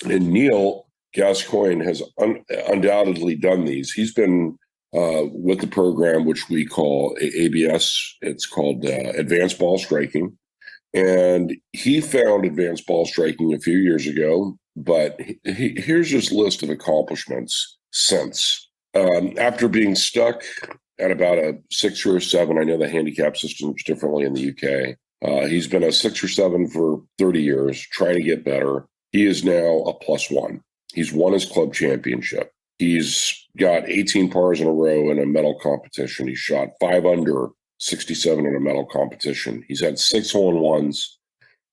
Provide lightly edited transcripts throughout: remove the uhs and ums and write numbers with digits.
And Neil Gascoigne has undoubtedly done these. He's been with the program, which we call ABS. It's called Advanced Ball Striking. And he found advanced ball striking a few years ago, but here's his list of accomplishments since. After being stuck at about a 6 or 7, I know the handicap system's differently in the UK. He's been a 6 or 7 for 30 years, trying to get better. He is now a +1. He's won his club championship. He's got 18 pars in a row in a medal competition. He shot 5 under 67 in a medal competition. He's had 6 hole-in-ones,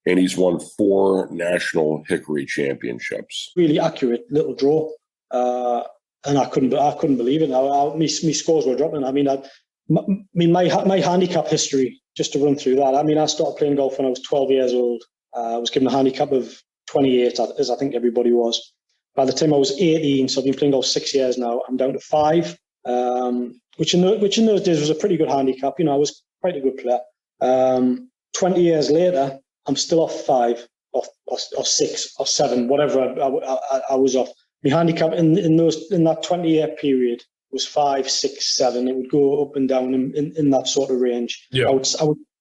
and he's won 4 national Hickory championships. Really accurate little draw, and I couldn't believe it. My scores were dropping. I mean, my handicap history. Just to run through that. I mean, I started playing golf when I was 12 years old. I was given a handicap of 28, as I think everybody was. By the time I was 18, so I've been playing golf 6 years now. I'm down to 5. Which in those days was a pretty good handicap. You know, I was quite a good player. 20 years later, I'm still off 5 or 6 or 7, whatever I was off. My handicap in that 20-year period was 5, 6, 7. It would go up and down in that sort of range. Yeah. I would,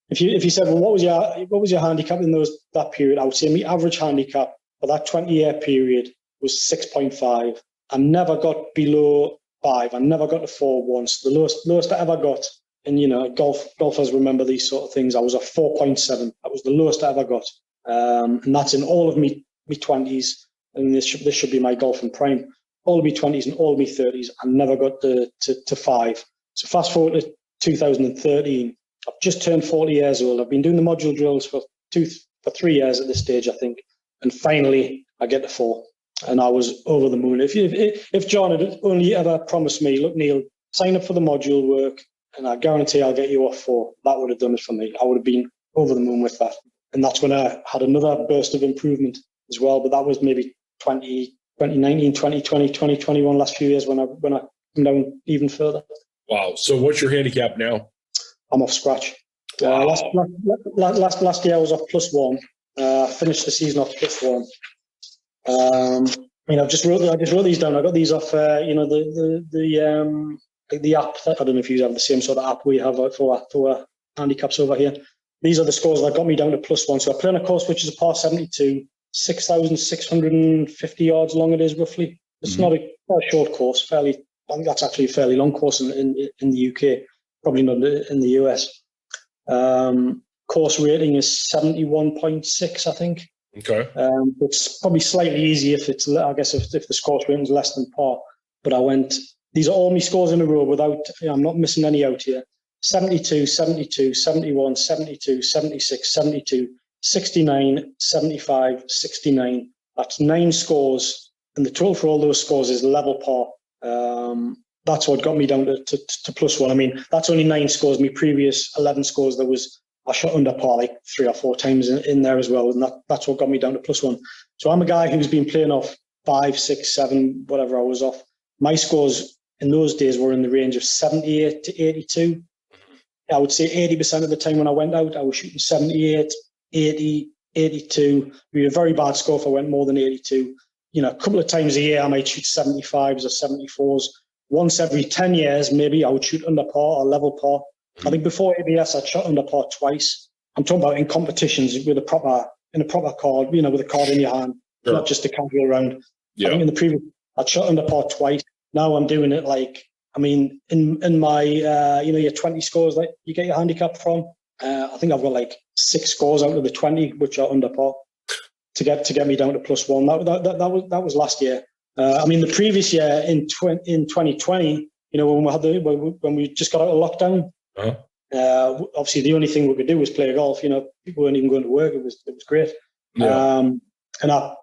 if you said, well, what was your handicap in that period? I would say my average handicap for that 20-year period was 6.5. I never got below 5. I never got to 4 once. The lowest I ever got, and you know, golfers remember these sort of things. I was a 4.7. That was the lowest I ever got, and that's in all of me 20s. And this should be my golfing prime. All of me 20s and all of me 30s. I never got to 5. So fast forward to 2013. I've just turned 40 years old. I've been doing the module drills for 3 years at this stage, I think, and finally I get to 4. And I was over the moon. If John had only ever promised me, look, Neil, sign up for the module work, and I guarantee I'll get you off 4, that would have done it for me. I would have been over the moon with that. And that's when I had another burst of improvement as well. But that was maybe 2019, 2020, 2021, last few years when I come down even further. Wow. So what's your handicap now? I'm off scratch. Wow. Last year I was off +1. Finished the season off +1. I just wrote these down. I got these off, the app. I don't know if you have the same sort of app we have for handicaps over here. These are the scores that got me down to +1. So I play on a course which is a par 72, 6,650 yards long it is roughly. It's not a short course. I think that's actually a fairly long course in the UK. Probably not in the US. Course rating is 71.6, I think. Okay. It's probably slightly easy if it's, I guess, if the score rating is less than par. But these are all my scores in a row without, I'm not missing any out here. 72, 72, 71, 72, 76, 72, 69, 75, 69. That's 9 scores. And the total for all those scores is level par. That's what got me down to +1. I mean, that's only 9 scores. My previous 11 scores, I shot under par like 3 or 4 times in there as well. And that's what got me down to +1. So I'm a guy who's been playing off 5, 6, 7, whatever I was off. My scores in those days were in the range of 78 to 82. I would say 80% of the time when I went out, I was shooting 78, 80, 82. It would be a very bad score if I went more than 82. You know, a couple of times a year, I might shoot 75s or 74s. Once every 10 years, maybe I would shoot under par or level par. I think before ABS, I'd shot under par twice. I'm talking about in competitions with a proper card, with a card in your hand, sure. Not just a casual round. Yeah. I think in the previous, I'd shot under par twice. Now I'm doing it in my, your 20 scores that you get your handicap from. I think I've got like 6 scores out of the 20, which are under par to get me down to +1. That was last year. The previous year in 2020, when we just got out of lockdown, obviously the only thing we could do was play golf. People weren't even going to work. It was great. Yeah. I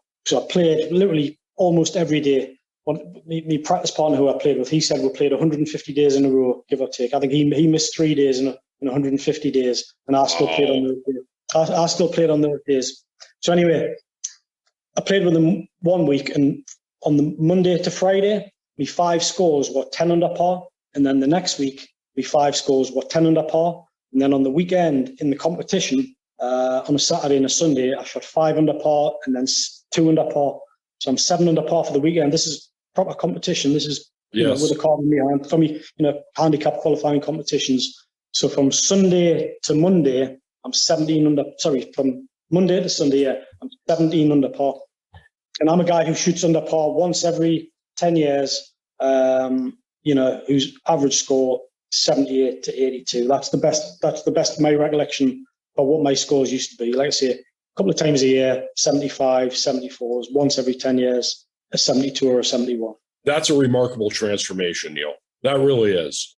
played literally almost every day. My practice partner who I played with, he said we played 150 days in a row, give or take. I think he missed 3 days in 150 days, and I still played on those days. I still played on those days. So anyway, I played with them 1 week, and on the Monday to Friday, my 5 scores were 10 under par, and then the next week, my 5 scores were 10 under par, and then on the weekend in the competition, on a Saturday and a Sunday, I shot 5 under par, and then 2 under par. So I'm 7 under par for the weekend. This is proper competition. This is Yes. with a card in my hand from handicap qualifying competitions. So from Sunday to Monday, I'm 17 under. Sorry, from Monday to Sunday, I'm 17 under par. And I'm a guy who shoots under par once every 10 years. Whose average score 78 to 82. That's the best. That's the best of my recollection of what my scores used to be. Like I say, a couple of times a year, 75, 74s. Once every 10 years, a 72 or a 71. That's a remarkable transformation, Neil. That really is.